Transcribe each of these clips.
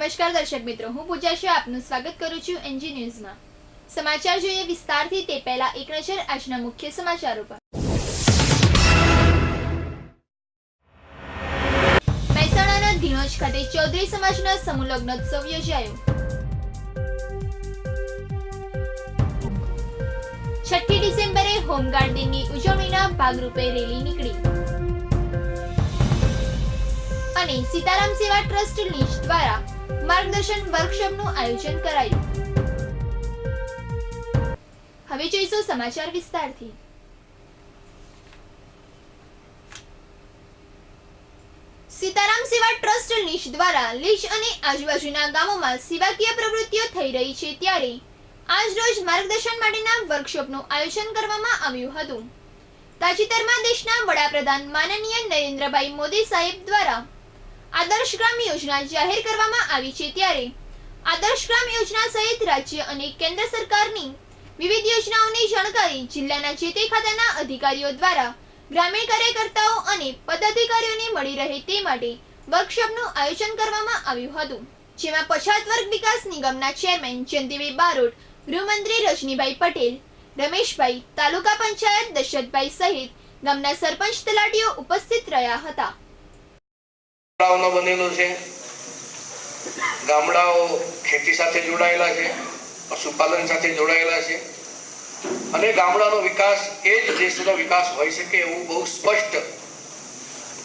નમસ્કાર દર્શક મિત્રો, હું પૂજા શાહ આપનું સ્વાગત કરું છું એનજી ન્યૂઝમાં। સમાચાર જોઈએ વિસ્તારથી તે પહેલા એક નજર આજના મુખ્ય સમાચારો પર। મહેસાણાના ધીણોજ ખાતે ચૌધરી સમાજના સમૂહ લગ્નોત્સવ યોજાયો। 6ઠી ડિસેમ્બરે હોમગાર્ડ દિનની ઉજવણીના ભાગરૂપે રેલી નીકળી અને સીતારામ સેવા ટ્રસ્ટ લીંચ દ્વારા માર્ગદર્શન વર્કશોપનું આયોજન કરાયું। હવે જોઈશું સમાચાર વિસ્તારથી। સીતારામ સેવા ટ્રસ્ટ લીંચ દ્વારા લીંચ અને આજુબાજુના ગામોમાં સેવાકીય પ્રવૃત્તિઓ થઈ રહી છે, ત્યારે આજ રોજ માર્ગદર્શન માટેના વર્કશોપનું આયોજન કરવામાં આવ્યું હતું। તાજેતરમાં દેશના વડાપ્રધાન માનનીય નરેન્દ્રભાઈ મોદી સાહેબ દ્વારા આદર્શ ગ્રામ યોજના જાહેર કરવામાં આવી છે, ત્યારે આદર્શ ગ્રામ યોજના સહિત રાજ્ય અને કેન્દ્ર સરકારની વિવિધ યોજનાઓની જાણકારી જિલ્લાના જે તે ખાતાના અધિકારીઓ દ્વારા ગ્રામીણ કાર્યકર્તાઓ અને પદાધિકારીઓને મળી રહે તે માટે વર્કશોપનું આયોજન કરવામાં આવ્યું હતું, જેમાં પછાત વર્ગ વિકાસ નિગમના ચેરમેન જયંતિભાઈ બારોટ, ગૃહમંત્રી રજનીભાઈ પટેલ, રમેશભાઈ, તાલુકા પંચાયત દશરથભાઈ સહિત ગામના સરપંચ તલાટીઓ ઉપસ્થિત રહ્યા હતા। બનેલો છે, ગામડાઓ ખેતી સાથે જોડાયેલા છે, પશુપાલન સાથે જોડાયેલા છે અને ગામડાનો વિકાસ એ જ દેશનો વિકાસ હોઈ શકે એવું બહુ સ્પષ્ટ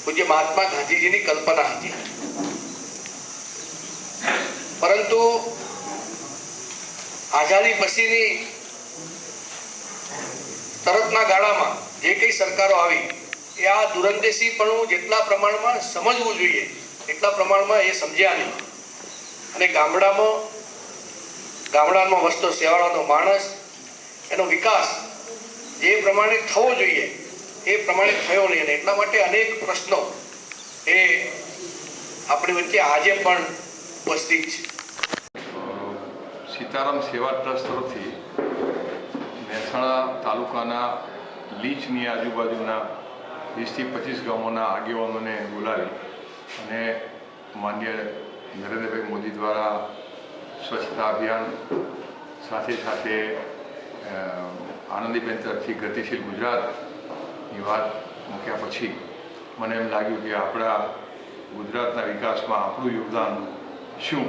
પૂજ્ય મહાત્મા ગાંધીજીની કલ્પના હતી। પરંતુ આઝાદી પછીની તરતના ગાળામાં જે કઈ સરકારો આવી એ આ દૂરંદેશીપણું જેટલા પ્રમાણમાં સમજવું જોઈએ એટલા પ્રમાણમાં એ સમજ્યા નહીં અને ગામડામાં વસતો સેવાળાનો માણસ એનો વિકાસ જે પ્રમાણે થવો જોઈએ એ પ્રમાણે થયો નહીં અને એટલા માટે અનેક પ્રશ્નો એ આપણી વચ્ચે આજે પણ ઉપસ્થિત છે। સીતારામ સેવા ટ્રસ્ટ તરફથી મહેસાણા તાલુકાના લીંચની આજુબાજુના 20થી 25 ગામોના આગેવાનોને બોલાવી અને માનનીય નરેન્દ્રભાઈ મોદી દ્વારા સ્વચ્છતા અભિયાન સાથે સાથે આનંદીબેન તરફથી ગતિશીલ ગુજરાતની વાત મૂક્યા પછી મને એમ લાગ્યું કે આપણા ગુજરાતના વિકાસમાં આપણું યોગદાન શું।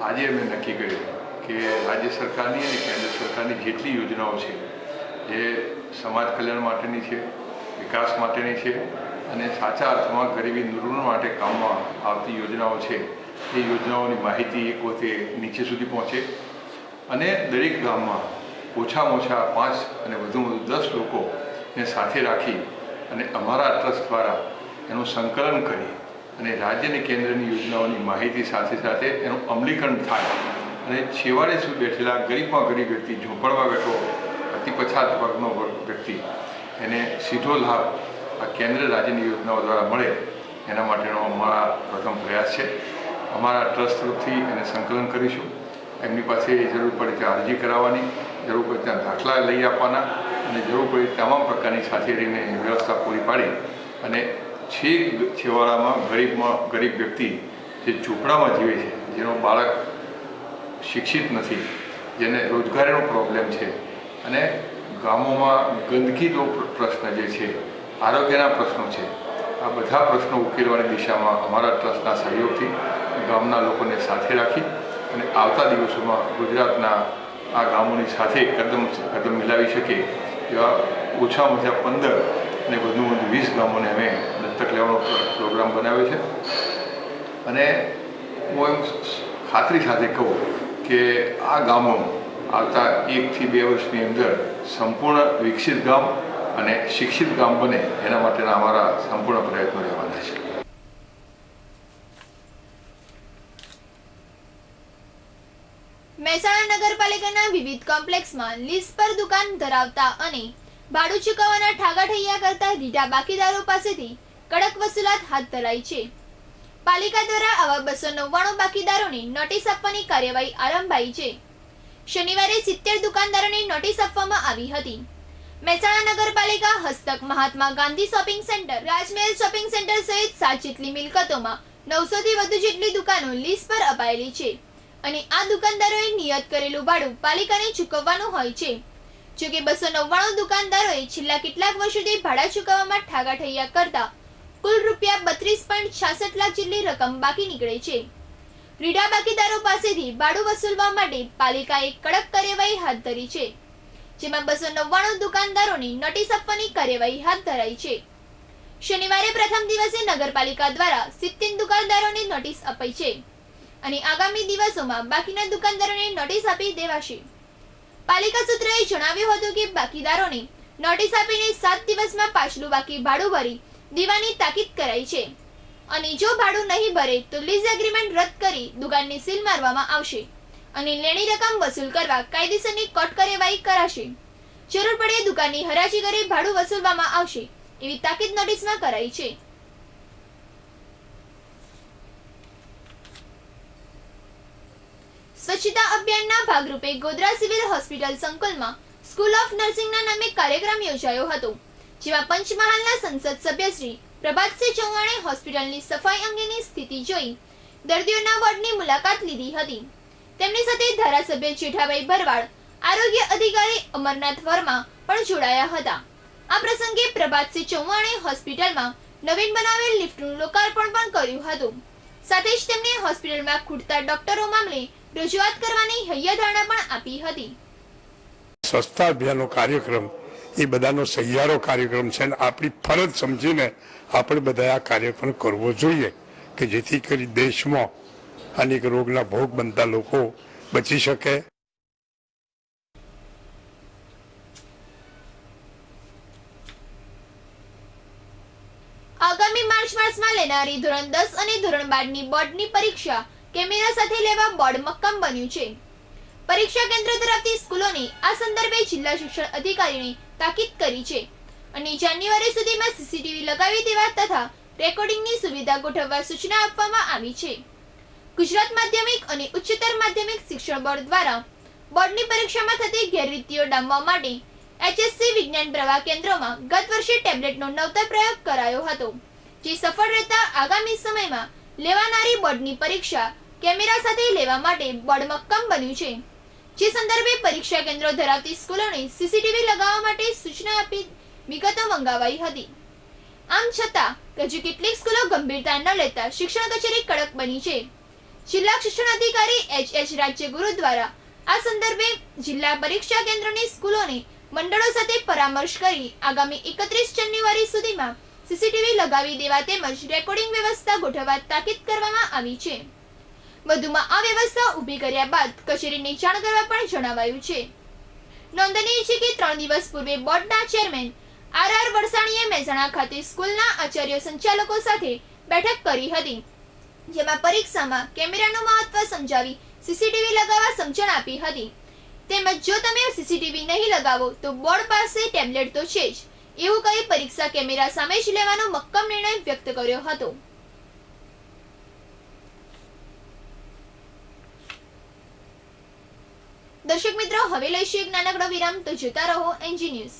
આજે મેં નક્કી કર્યું કે રાજ્ય સરકારની અને કેન્દ્ર સરકારની જેટલી યોજનાઓ છે જે સમાજ કલ્યાણ માટેની છે, વિકાસ માટેની છે અને સાચા અર્થમાં ગરીબી નિર્મૂલન માટે કામમાં આવતી યોજનાઓ છે એ યોજનાઓની માહિતી એક વખતે નીચે સુધી પહોંચે અને દરેક ગામમાં ઓછામાં ઓછા 5 અને વધુમાં વધુ 10 લોકોને સાથે રાખી અને અમારા ટ્રસ્ટ દ્વારા એનું સંકલન કરી અને રાજ્ય અને કેન્દ્રની યોજનાઓની માહિતી સાથે સાથે એનું અમલીકરણ થાય અને છેવાડે સુધી બેઠેલા ગરીબમાં ગરીબ વ્યક્તિ, ઝૂંપડમાં બેઠો અતિ પછાત વર્ગનો વ્યક્તિ એને સીધો લાભ આ કેન્દ્ર રાજ્યની યોજનાઓ દ્વારા મળે એના માટેનો અમારા પ્રથમ પ્રયાસ છે। અમારા ટ્રસ્ટ તરફથી એને સંકલન કરીશું। એમની પાસે જરૂર પડે ત્યાં અરજી કરાવવાની, જરૂર પડે ત્યાં દાખલા લઈ આપવાના અને જરૂર પડે તમામ પ્રકારની સાથે રહીને વ્યવસ્થા પૂરી પાડી અને છેવાડામાં ગરીબ વ્યક્તિ જે ઝૂંપડામાં જીવે છે, જેનો બાળક શિક્ષિત નથી, જેને રોજગારીનો પ્રોબ્લેમ છે અને ગામોમાં ગંદકીનો પ્રશ્ન જે છે, આરોગ્યના પ્રશ્નો છે, આ બધા પ્રશ્નો ઉકેલવાની દિશામાં અમારા ટ્રસ્ટના સહયોગથી ગામના લોકોને સાથે રાખી અને આવતા દિવસોમાં ગુજરાતના આ ગામોની સાથે કદમ મિલાવી શકે એવા ઓછામાં ઓછા 15 અને વધુમાં વધુ 20 ગામોને અમે દત્તક લેવાનો પ્રોગ્રામ બનાવ્યો છે અને હું એમ ખાતરી સાથે કહું કે આ ગામો આવતા 1 થી 2 વર્ષની અંદર સંપૂર્ણ વિકસિત ગામ અને શિક્ષિત ગામ બને એના માટેના અમારા સંપૂર્ણ પ્રયત્નો રહેવાના છે। મહેસાણા નગરપાલિકાના વિવિધ કોમ્પ્લેક્સમાં લીઝ પર દુકાન ધરાવતા અને ભાડું ચૂકવવાના ઠાગાઠૈયા કરતા રીઢા બાકીદારો પાસેથી કડક વસૂલાત હાથ ધરાઈ છે। પાલિકા દ્વારા આવા 299 બાકીદારોને નોટિસ આપવાની કાર્યવાહી આરંભાઈ છે। શનિવારે 70 દુકાનદારોને નોટિસ આપવામાં આવી હતી। મહેસાણા નગરપાલિકા હસ્તક Mahatma Gandhi shopping centre, Rajmahal shopping centre સહિત 7 જેટલી મિલકતોમાં 900 થી વધુ જેટલી દુકાનો લીઝ પર અપાયેલી છે અને આ દુકાનદારોએ નિયત કરેલું ભાડું પાલિકાને ચૂકવવાનું હોય છે. જોકે 299 દુકાનદારોએ છેલ્લા કેટલાક વર્ષોથી ભાડા ચૂકવવામાં ઠાગાઠૈયા કરતા કુલ રૂપિયા 32.66 લાખ જેટલી રકમ બાકી નીકળે છે. રીઢા બાકીદારો પાસેથી ભાડું વસૂલવા માટે પાલિકાએ કડક કાર્યવાહી હાથ ધરી છે, જેમાં 299 દુકાનદારોને નોટિસ આપવાની કાર્યવાહી હાથ ધરાઈ છે. શનિવારે પ્રથમ દિવસે નગરપાલિકા દ્વારા 70 દુકાનદારોને નોટિસ અપાઈ છે અને આગામી દિવસોમાં બાકીના દુકાનદારોને નોટિસ આપી દેવાશે. પાલિકા સૂત્રએ જણાવ્યું હતું કે બાકીદારોને નોટિસ આપીને 7 દિવસમાં પાછલું બાકી ભાડું ભરી દેવાની તાકીદ કરાઈ છે અને જો ભાડું નહીં ભરે તો લીઝ એગ્રીમેન્ટ રદ કરી દુકાનની સીલ મારવામાં આવશે અને લેણી રકમ વસૂલ કરવા કાયદેસરની કોર્ટ કાર્યવાહી કરાશે. જરૂર પડે દુકાનની હરાજી કરી ભાડું વસૂલવામાં આવશે એવી તાકીદ નોટિસમાં કરાઈ છે. સ્વચ્છતા અભિયાનના ભાગરૂપે ગોધરા સિવિલ હોસ્પિટલ સંકુલમાં સ્કૂલ ઓફ નર્સિંગના નામે કાર્યક્રમ યોજાયો હતો, જેમાં પંચમહાલના સંસદ સભ્ય શ્રી પ્રભાતસિંહ ચૌહાણે હોસ્પિટલની સફાઈ અંગેની સ્થિતિ જોઈ દર્દીઓના વોર્ડની મુલાકાત લીધી હતી. તેમની સાથે ધારાસભ્ય જેઠાભાઈ ભરવાડ, આરોગ્ય અધિકારી અમરનાથ વર્મા પણ જોડાયા હતા. આ પ્રસંગે પ્રભાતસિંહ ચૌહાણે હોસ્પિટલમાં નવીન બનાવેલ લિફ્ટનું લોકાર્પણ પણ કર્યું હતું. સાથે જ તેમણે હોસ્પિટલમાં ખૂટતા ડોક્ટરો મામલે રજૂઆત કરવાની હૈયાધારણા પણ આપી હતી. સ્વચ્છતા અભિયાનનો કાર્યક્રમ એ બધાનો સહિયારો કાર્યક્રમ છે અને આપણી ફરજ સમજીને આપણે બધા આ કાર્યક્રમ કરવો જોઈએ કે જેથી કરી દેશમાં અનેક રોગના ભોગ બનતા લોકો બચી શકે. આગામી માર્ચ માસમાં લેનારી ધોરણ 10 અને ધોરણ 12ની બોર્ડની પરીક્ષા કેમેરા સાથે લેવા બોર્ડ મક્કમ બન્યું છે. પરીક્ષા કેન્દ્ર ધરાવતી સ્કૂલોને આ સંદર્ભે જિલ્લા શિક્ષણ અધિકારીને તાકીદ કરી છે અને જાન્યુઆરી સુધીમાં સીસીટીવી લગાવી દેવા તથા રેકોર્ડિંગની સુવિધા ગોઠવવા સૂચના આપવામાં આવી છે. ગુજરાત માધ્યમિક અને ઉચ્ચતર માધ્યમિક શિક્ષણ બોર્ડ દ્વારા બોર્ડની પરીક્ષામાં થતી ગેરરીતિઓ ડામવા માટે HSC વિજ્ઞાન પ્રવાહ કેન્દ્રોમાં ગત વર્ષે ટેબ્લેટનો નવતર પ્રયોગ કરાયો હતો, જે સફળ રહેતા આગામી સમયમાં લેવાનારી બોર્ડની પરીક્ષા કેમેરા સાથે લેવા માટે બોર્ડ મક્કમ બન્યું છે, જે સંદર્ભે પરીક્ષા કેન્દ્રો ધરાવતી સ્કૂલોને સીસીટીવી લગાવવા માટે સૂચના આપી વિગતો મંગાવાઈ હતી. આમ છતાં હજુ કેટલીક સ્કૂલો ગંભીરતા ન લેતા શિક્ષણ કચેરી કડક બની છે. જિલ્લા શિક્ષણ અધિકારી H રાજ્યગુરુ દ્વારા આ સંદર્ભે જિલ્લા પરીક્ષા કેન્દ્રોની સ્કૂલોને મંડળો સાથે પરામર્શ કરી આગામી 31 જાન્યુઆરી સુધીમાં સીસીટીવી લગાવી દેવા તેમજ રેકોર્ડિંગ વ્યવસ્થા ગોઠવવા તાકીદ કરવામાં આવી છે. વધુમાં આ વ્યવસ્થા ઊભી કર્યા બાદ કચેરીને જાણ કરવા પણ જણાવાયું છે. નોંધનીય છે કે 3 દિવસ પૂર્વે બોર્ડના ચેરમેન RR વરસાણીએ મહેસાણા ખાતે સ્કૂલના આચાર્ય સંચાલકો સાથે બેઠક કરી હતી, જેમાં પરીક્ષામાં કેમેરાનું મહત્વ સમજાવી સીસીટીવી લગાવવા સમજણ આપી હતી. તેમજ જો તમે સીસીટીવી નહીં લગાવો તો બોર્ડ પાસે ટેબ્લેટ તો છે જ એવું કહી પરીક્ષા કેમેરા સામે જ લેવાનો મક્કમ નિર્ણય વ્યક્ત કર્યો હતો. દર્શક મિત્રો, હવે લઈશું એક નાનકડો વિરામ, તો જોતા રહો NG ન્યૂઝ.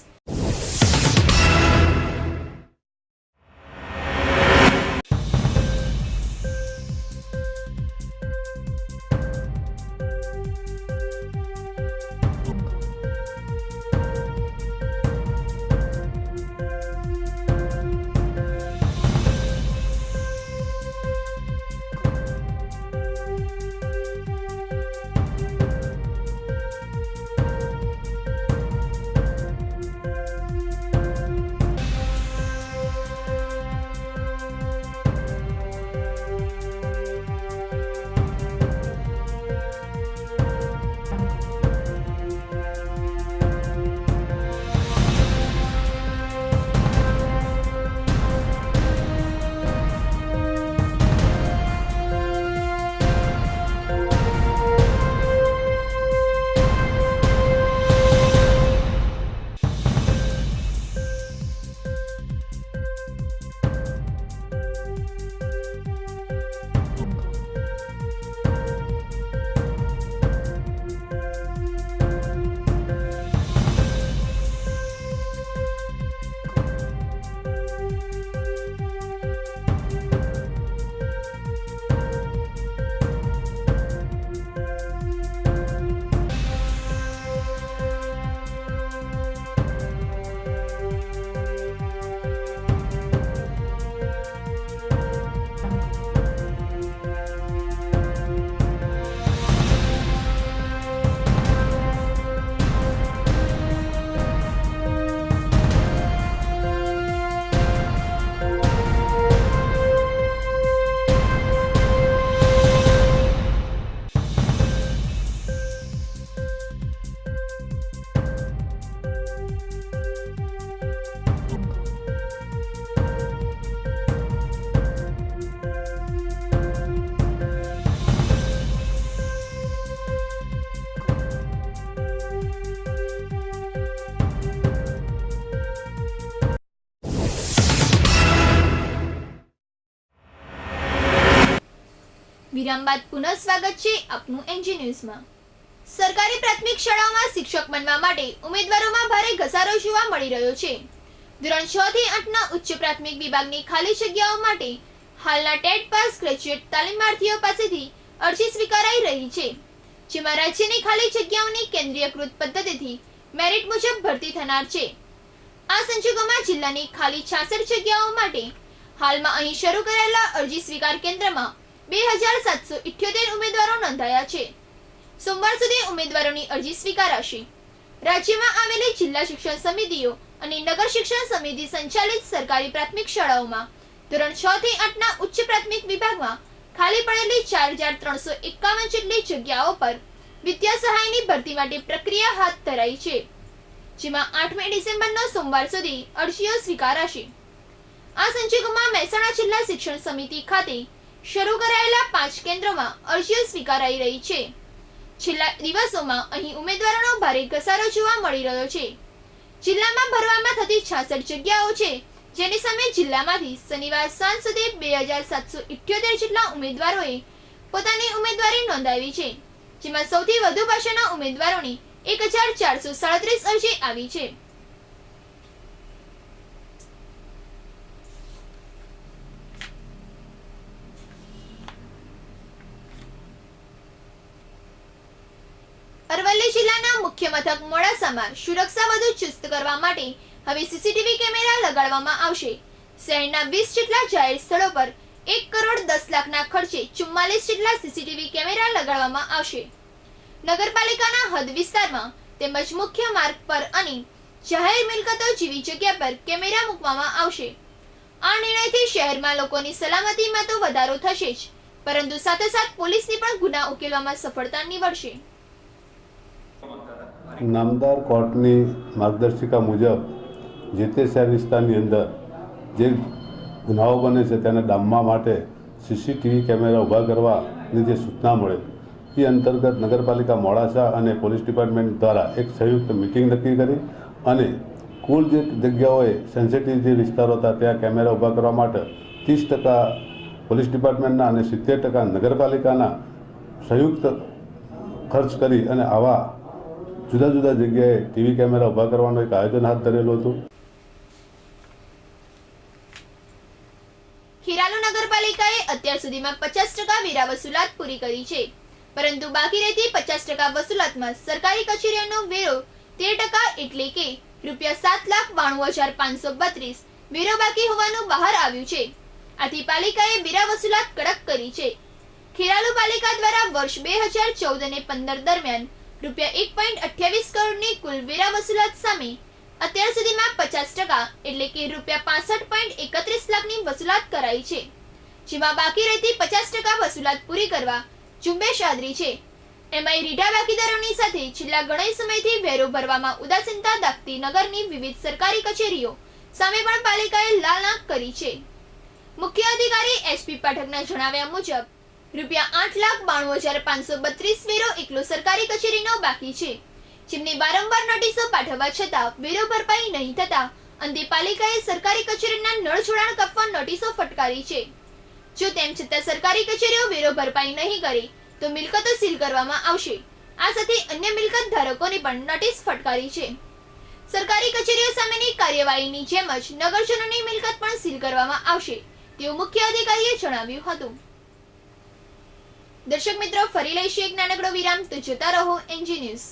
વિરામ બાદ પુનઃ સ્વાગત છે આપનું એનજી ન્યૂઝમાં। સરકારી પ્રાથમિક શાળાઓમાં શિક્ષક બનવા માટે ઉમેદવારોમાં ભારે ઘસારો જોવા મળી રહ્યો છે। ધોરણ 6 થી 8ના ઉચ્ચ પ્રાથમિક વિભાગની ખાલી જગ્યાઓ માટે હાલના ટેટ પાસ ગ્રેજ્યુએટ તાલીમાર્થીઓ પાસેથી અરજી સ્વીકારાઈ રહી છે, જેમાં રાજ્યની ખાલી જગ્યાઓની કેન્દ્રીયકૃત પદ્ધતિથી મેરિટ મુજબ ભરતી થનાર છે। આ સંજોગોમાં જિલ્લાની ખાલી 66 જગ્યાઓ માટે હાલમાં અહીં શરૂ કરાયેલા અરજી સ્વીકાર કેન્દ્રમાં 2778 ઉમેદવારો નોંધાયા છે। સોમવાર સુધી ઉમેદવારોની અરજી સ્વીકારાશે। રાજ્યમાં આવેલી જિલ્લા શિક્ષણ સમિતિઓ અને નગર શિક્ષણ સમિતિ સંચાલિત સરકારી પ્રાથમિક શાળાઓમાં ધોરણ 6 થી 8ના ઉચ્ચ પ્રાથમિક વિભાગમાં ખાલી પડેલી 4351 જેટલી જગ્યાઓ પર વિદ્યા સહાયની ભરતી માટે પ્રક્રિયા હાથ ધરાઈ છે, જેમાં 8મી ડિસેમ્બરનો સોમવાર સુધી અરજીઓ સ્વીકારાશે। આ સંજોગોમાં મહેસાણા જિલ્લા શિક્ષણ સમિતિ ખાતે શરૂ કરાયેલા 5 કેન્દ્રોમાં અરજીઓ સ્વીકારાઈ રહી છે। છેલ્લા દિવસોમાં અહીં ઉમેદવારોનો ભારે ઘસારો જોવા મળી રહ્યો છે। જિલ્લામાં ભરવામાં થતી 66 જગ્યાઓ છે, જેની સામે જિલ્લામાંથી શનિવાર સાંજ સુધી 2778 જેટલા ઉમેદવારોએ પોતાની ઉમેદવારી નોંધાવી છે, જેમાં સૌથી વધુ ભાષાના ઉમેદવારોની 1437 અરજી આવી છે। અરવલ્લી જિલ્લાના મુખ્ય મથક મોડાસામાં સુરક્ષા વધુ ચુસ્ત કરવા માટે હવે સીસીટીવી કેમેરા લગાડવામાં આવશે। શહેરના 20 જેટલા જાહેર સ્થળો પર 1 કરોડ 10 લાખના ખર્ચે 44 જેટલા સીસીટીવી કેમેરા લગાડવામાં આવશે। નગરપાલિકાના હદ વિસ્તારમાં તેમજ મુખ્ય માર્ગ પર અને જાહેર મિલકતો જેવી જગ્યા પર કેમેરા મૂકવામાં આવશે। આ નિર્ણયથી શહેરમાં લોકોની સલામતીમાં તો વધારો થશે જ, પરંતુ સાથોસાથ પોલીસની પણ ગુના ઉકેલવામાં સફળતા નીવડશે। નામદાર કોર્ટની માર્ગદર્શિકા મુજબ જે તે શહેર વિસ્તારની અંદર જે ગુનાઓ બને છે તેને ડામવા માટે સીસીટીવી કેમેરા ઊભા કરવાની જે સૂચના મળે એ અંતર્ગત નગરપાલિકા મોડાસા અને પોલીસ ડિપાર્ટમેન્ટ દ્વારા એક સંયુક્ત મિટિંગ નક્કી કરી અને કુલ જે જગ્યાઓએ સેન્સિટિવ જે વિસ્તારો હતા ત્યાં કેમેરા ઊભા કરવા માટે 30% પોલીસ ડિપાર્ટમેન્ટના અને 70% નગરપાલિકાના સંયુક્ત ખર્ચ કરી અને આવા જુદા જુદા જગ્યાએ ટીવી કેમેરા ઊભા કરવાનું એક આયોજન હાથ ધરેલું હતું। ખેરાલુ નગરપાલિકાએ અત્યાર સુધીમાં 50% વેરા વસૂલાત પૂરી કરી છે, પરંતુ બાકી રહેતી 50% વસૂલાતમાં સરકારી કચેરીઓનો વેરો 13% એટલે કે ₹7,92,532 વેરો બાકી હોવાનું બહાર આવ્યું છે। આથી પાલિકાએ વેરા વસૂલાત કડક કરી છે। ખેરાલુ પાલિકા દ્વારા વર્ષ 2014 અને 15 દરમિયાન ₹1.28 કરોડની કુલ વેરા વસૂલાત સામે અત્યાર સુધીમાં 50% એટલે કે ₹65.31 લાખની વસૂલાત કરાઈ છે, જેમાં બાકી રહેતી 50% વસૂલાત પૂરી કરવા ઝુંબેશ આદરી છે। એમાંય રીઢા બાકીદારોની સાથે છેલ્લા ઘણા સમયથી વેરો ભરવામાં ઉદાસીનતા દાખવતી નગરની વિવિધ સરકારી કચેરીઓ સામે પણ પાલિકાએ લાલ આંખ કરી છે। મુખ્ય અધિકારી એસપી પાઠકના જણાવ્યા મુજબ ₹8,92,532 વેરો એકલો સરકારી કચેરીનો બાકી છે, જેમની વારંવાર નોટિસો પાઠવવા છતાં વેરો ભરપાઈ નહીં થતા અંતે પાલિકાએ સરકારી કચેરીના નળ જોડાણ કાપવા નોટિસો ફટકારી છે। જો તેમ છતાં સરકારી કચેરીઓ વેરો ભરપાઈ નહીં કરે તો મિલકતો સીલ કરવામાં આવશે। આ સાથે અન્ય મિલકત ધારકોને પણ નોટિસ ફટકારી છે। સરકારી કચેરીઓ સામેની કાર્યવાહીની જેમ જ નગરજનોની મિલકત પણ સીલ કરવામાં આવશે તેવું મુખ્ય અધિકારીએ જણાવ્યું હતું। દર્શક મિત્રો, ફરી લઈશું એક નાનકડો વિરામ, તો જોતા રહો એનજી ન્યૂઝ।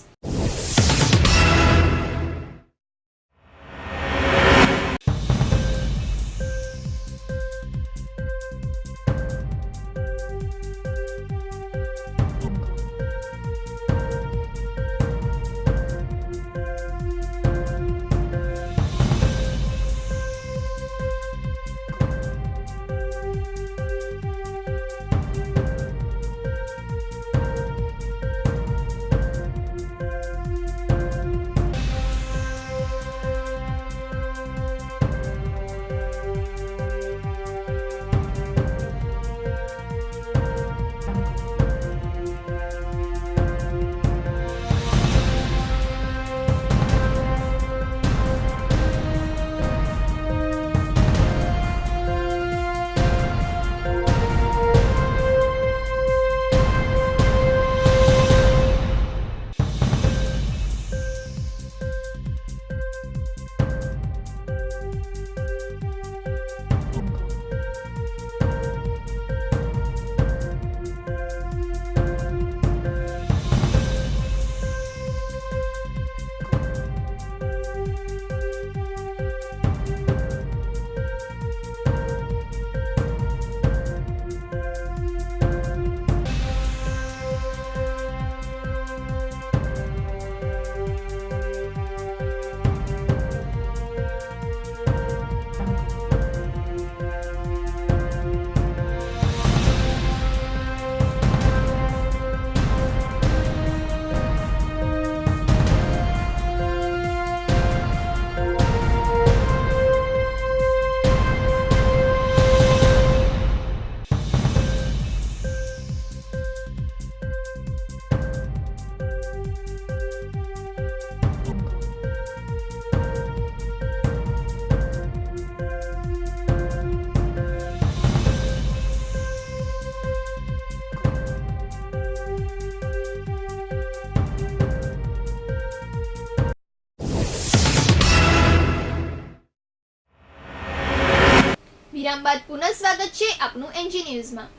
વિરામ બાદ પુનઃ સ્વાગત છે આપનું એનજી ન્યૂઝમાં.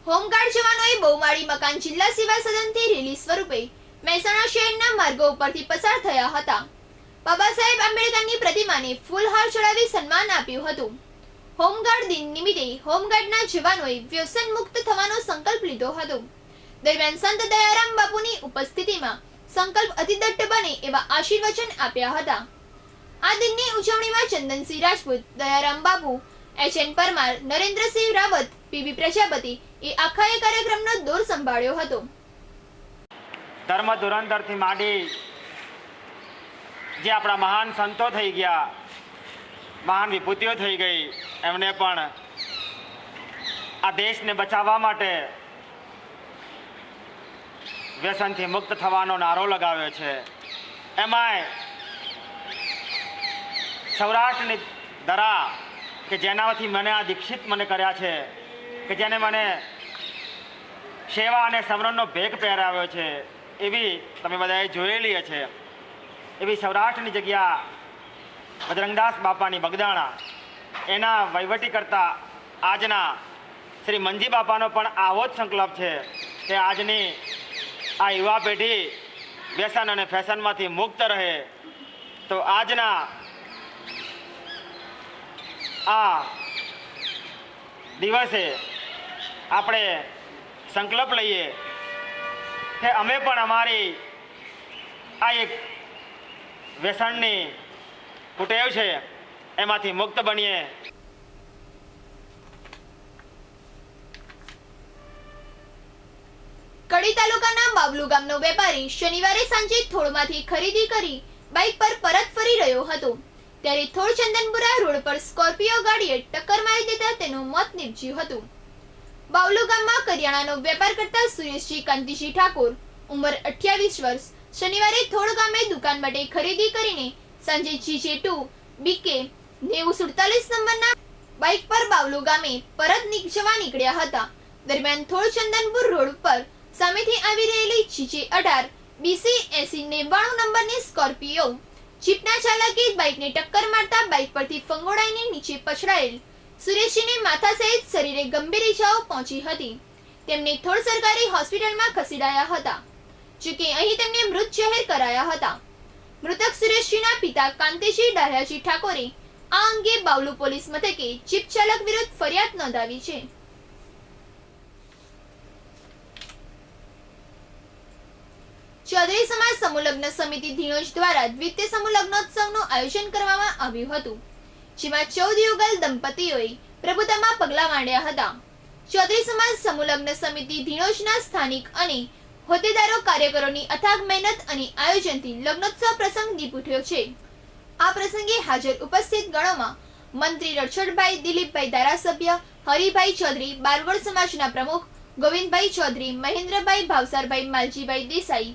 હોમગાર્ડ જવાનોએ બહુમાળી મકાન જિલ્લા સેવા સદનથી રેલી સ્વરૂપે મહેસાણા શહેરના માર્ગો ઉપરથી પસાર થયા હતા. બાબા સાહેબ આંબેડકરની પ્રતિમાને ફૂલહાર ચડાવી સન્માન આપ્યું હતું. હોમગાર્ડ દિન નિમિત્તે હોમગાર્ડના જવાનોએ વ્યસન મુક્ત થવાનો સંકલ્પ લીધો હતો. દરમિયાન સંત દયારામ બાપુની ઉપસ્થિતિમાં સંકલ્પ અતિદટ્ટ બને એવા આશીર્વચન આપ્યા હતા. આ દિનની ઉજવણીમાં ચંદનસિંહ રાજપૂત, દયારામ બાપુ, એચ.એન. પરમાર, નરેન્દ્રસિંહ રાવત, પીબી પ્રજાપતિ એ આખાએ કાર્યક્રમનો દોર સંભાળ્યો હતો. ધર્મ ધુરંધરથી માંડી જે આપણા મહાન સંતો થઈ ગયા, મહાન વિભૂતિઓ થઈ ગઈ, એમને પણ આ દેશને બચાવવા માટે વ્યસનથી મુક્ત થવાનો નારો લગાવ્યો છે. એમાંય સૌરાષ્ટ્રની ધરા કે જેનાથી મને આ દીક્ષિત મને કર્યા છે, કે જેને મને સેવા અને સમરણનો ભેગ પહેરાવ્યો છે, એવી તમે બધાએ જોયેલી છે. એવી સૌરાષ્ટ્રની જગ્યા બજરંગદાસ બાપાની બગદાણા, એના વહીવટી કરતા આજના શ્રી મંજી બાપાનો પણ આવો જ સંકલ્પ છે કે આજની આ યુવા પેઢી વ્યસન અને ફેશનમાંથી મુક્ત રહે. તો આજના આ દિવસે આપણે સંકલ્પ લઈએ કે અમે પણ અમારી આ એક વ્યસનની કુટેવ છે એમાંથી મુક્ત બનીએ. કડી તાલુકાના બાવલુ ગામનો વેપારી શનિવારે સાંજે થોળમાંથી ખરીદી કરી બાઇક પર પરત ફરી રહ્યો હતો ત્યારે થોળ ચંદનપુરા રોડ પર સ્કોર્પિયો ગાડીએ ટક્કર મારી દેતા તેનું મોત નીપજ્યું હતું. બાવલુ ગામમાં કરિયાણાનો વેપાર કરતા સુરેશજી કાંતિજી ઠાકોર, ઉંમર 28 વર્ષ, શનિવારે થોળ ગામે દુકાન માટે ખરીદી કરીને સાંજે GJ2 BK 9047 નંબરના બાઇક પર બાવલુ ગામે પરત જવા નીકળ્યા હતા. દરમિયાન થોળ ચંદનપુર રોડ પર સામેથી આવી રહેલી GJ18 BC 8092 નંબરની સ્કોર્પિયો જીપના ચાલકે બાઇકને ટક્કર મારતા બાઇક પરથી ફંગોળાઈને નીચે પછડાયેલ સુરેશજીને માથા સહિત શરીરે ગંભીર ઇજાઓ પહોંચી હતી. તેમને થોળ સરકારી હોસ્પિટલમાં ખસેડાયા હતા, જોકે અહીં તેમને મૃત જાહેર કરાયા હતા. મૃતક સુરેશજીના પિતા કાંતિજી ડાહ્યાજી ઠાકોરે આ અંગે બાવલુ પોલીસ મથકે જીપ ચાલક વિરુદ્ધ ફરિયાદ નોંધાવી છે. ચૌધરી સમાજ સમૂહ લગ્ન સમિતિ ધીણોજ દ્વારા દ્વિતીય સમૂહ લગ્નોત્સવનું આયોજન કરવામાં આવ્યું હતું, જેમાં 14 યુગલ દંપતીઓએ પ્રભુતામાં પગલાં માંડ્યા હતા. ચૌધરી સમાજ સમૂહ લગ્ન સમિતિ ધીણોજના સ્થાનિક અને હોદ્દેદારો કાર્યકરોની અથાગ મહેનત અને આયોજનથી લગ્નોત્સવ પ્રસંગ દીપ ઉઠ્યો છે. આ પ્રસંગે હાજર ઉપસ્થિત ગણોમાં મંત્રી રણછોડભાઈ, દિલીપભાઈ ધારાસભ્ય, હરિભાઈ ચૌધરી, બારવડ સમાજના પ્રમુખ ગોવિંદભાઈ ચૌધરી, મહેન્દ્રભાઈ, ભાવસારભાઈ, માલજીભાઈ દેસાઈ,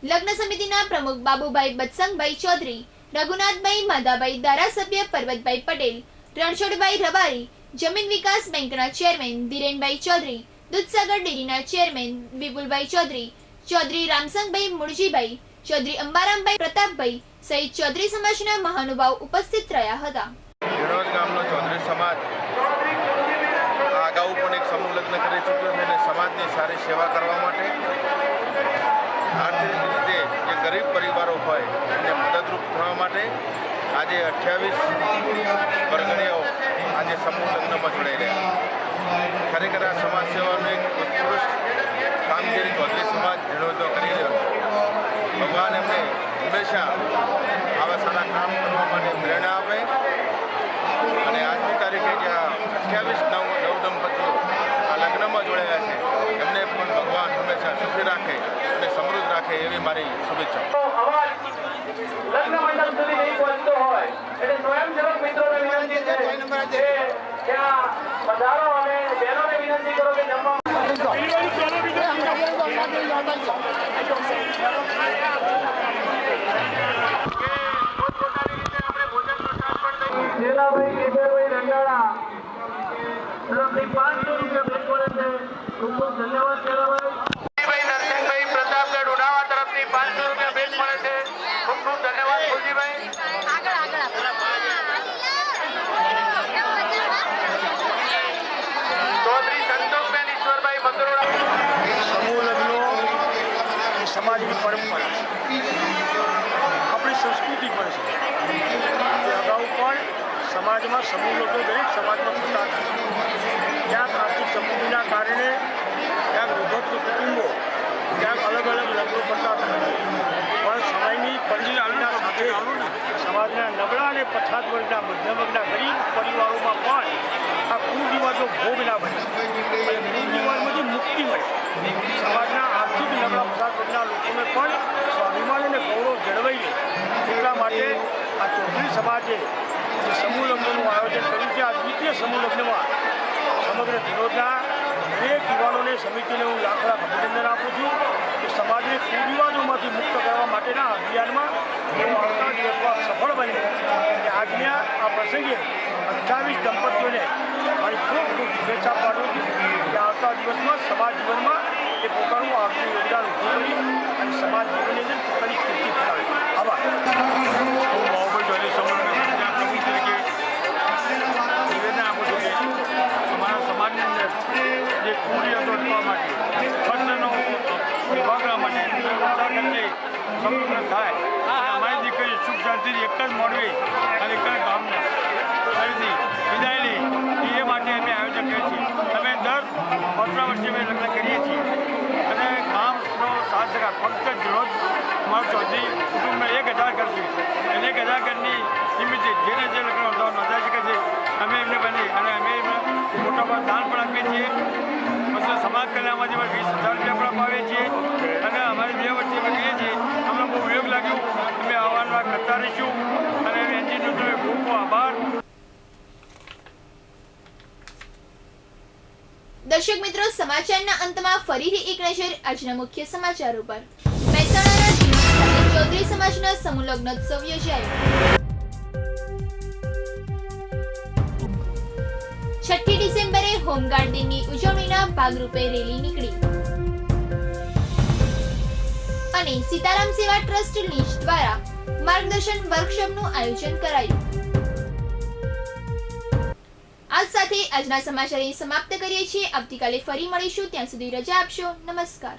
લગ્ન સમિતિના પ્રમુખ બાબુભાઈ બત્સંગભાઈ ચૌધરી, રઘુનાથભાઈ, માધાભાઈ, ધારાસભ્ય પરબતભાઈ પટેલ, રણછોડભાઈ રબારી, જમીન વિકાસ બેંકના ચેરમેન ધીરેનભાઈ ચૌધરી, દૂધસાગર ડેરીના ચેરમેન વિપુલભાઈ ચૌધરી, ચૌધરી રામસંગભાઈ, મુળજીભાઈ ચૌધરી, અંબારામભાઈ, પ્રતાપભાઈ સહિત ચૌધરી સમાજના મહાનુભાવ ઉપસ્થિત રહ્યા હતા. ધીણોજ ગામનો ચૌધરી સમાજ અગાઉ પણ એક સમૂહ લગ્ન કરી ચૂક્યો છે અને સમાજની સારી સેવા કરવા માટે આર્થિક રીતે જે ગરીબ પરિવારો હોય એને મદદરૂપ થવા માટે આજે 28 વર્ગણીઓ આજે સમૂહ લગ્નમાં જોડાઈ રહ્યા. ખરેખર આ સમાજ સેવાનું એક ઉત્કૃષ્ટ કામગીરી ચૌધરી સમાજ ધીણોજનો કરી રહ્યો છે. ભગવાન એમને હંમેશા આવા સારા કામ કરવા માટે પ્રેરણા આપે અને આજની તારીખે જે 28 નવ દંપતીઓ આ લગ્નમાં જોડાયા છે એમને પણ ભગવાન હંમેશા સુખી રાખે અને સમૃદ્ધ રાખે એવી મારી શુભેચ્છા. લગ્ન મંડપ સુધી નહીં પહોંચતો હોય એટલે સ્વયંસેવક મિત્રોને વિનંતી છે કે ત્યાં પધારો અને બહેનોને વિનંતી કરો કે જમવા શેલાભાઈ કેશરભાઈ રંગાળા તરફથી 500 રૂપિયા ભેટ મળે છે. ખૂબ ખૂબ ધન્યવાદ શેલાભાઈ. નરસિંહભાઈ પ્રતાપગઢ ઉડાવા તરફથી 500 રૂપિયા ભેટ મળે છે. ખૂબ ખૂબ ધન્યવાદ ફુલજીભાઈ. પરંપરા છે, આપણી સંસ્કૃતિ પણ છે. એ અગાઉ પણ સમાજમાં સમૂહ લગ્નો દરેક સમાજમાં થતા હતા. ક્યાંક આર્થિક સમૃદ્ધિના કારણે, ક્યાંક વિભક્ત કુટુંબો, ક્યાંક અલગ અલગ લગ્નો કરતા હતા. પણ સમયની પરિસ્થિતિના સાથે સમાજના નબળા અને પછાત વર્ગના, મધ્યમ વર્ગના ગરીબ પરિવારોમાં પણ આ કુરિવાજો ભોગ ના બને અને કુરિવાજમાંથી મુક્તિ મળે. સમાજના આર્થિક નબળા પછાત વર્ગના લોકોને પણ સ્વાભિમાન અને ગૌરવ જળવાઈ રહે. એટલા માટે આ ચૌધરી સમાજે જે સમૂહ લગ્નનું આયોજન કર્યું છે, આ દ્વિતીય સમૂહ લગ્નમાં સમગ્ર ધીરોજના દરેક યુવાનોને, સમિતિને હું લાખ લાખ અભિનંદન આપું છું કે સમાજને કુરિવાજોમાંથી મુક્ત કરવા માટેના અભિયાનમાં તેઓ આવતા દિવસમાં સફળ બને. અને આજના આ પ્રસંગે 28 દંપતીઓને મારી ખૂબ ખૂબ શુભેચ્છા પાઠવું છું કે આવતા દિવસમાં સમાજ જીવનમાં એ પોતાનું આગવું યોગદાન ઊભું કરી અને સમાજ જીવનની અંદર પોતાની કીર્તિ ધરાવે. આભાર. હું બાબુભાઈ જોલી સમગ્ર પ્રમુખ તરીકે નિવેદન આપું છું કે અમારા સમાજની અંદર જે કુરિવાજો અટકાવવા માટે, ખર્ચનો વિભાગ કરવા માટે ઓછા ખર્ચે સંપૂર્ણ થાય, અમારી દીકરી સુખ શાંતિથી એક જ મોડવી અને એક જ ગામના ખરીદી વિદાય લે, એ માટે અમે આયોજન કરીએ છીએ. અમે દર 15 વર્ષે અમે લગ્ન કરીએ છીએ અને ગામનો સાથ સહકાર ફક્ત રોજ અમારું ચૌધરી કુટુંબમાં 1000 ઘર છે અને 1000 ઘરની નિમિત્તે જેને જે લગ્ન નોંધાઈ શકે છે અમે એમને બની અને અમે એમને મોટા દાન પણ આપીએ છીએ. પછી સમાજ કલ્યાણમાંથી 20,000 રૂપિયા પણ અપાવીએ છીએ અને અમારી 2 વચ્ચે અમે કહીએ છીએ. અમને બહુ ઉપયોગ લાગ્યું. અમે અવારનવાર કરતા રહીશું અને એન્જિનનો તમે ખૂબ ખૂબ આભાર. દર્શક મિત્રો, સમાચારના અંતમાં ફરીથી એક નજર આજના મુખ્ય સમાચારો પર. મહેસાણાના ધીનોજ ખાતે ચૌધરી સમાજના સમૂહ લગ્નોત્સવ યોજાયો. 6ઠી ડિસેમ્બરે હોમગાર્ડ દિનની ઉજવણીના ભાગરૂપે રેલી નીકળી અને સીતારામ સેવા ટ્રસ્ટ લીજ દ્વારા માર્ગદર્શન વર્કશોપનું આયોજન કરાયું. આજ સાથે આજના સમાચાર સમાપ્ત કરીએ છીએ. આવતીકાલે ફરી મળીશું. ત્યાં સુધી રજા આપશો. નમસ્કાર.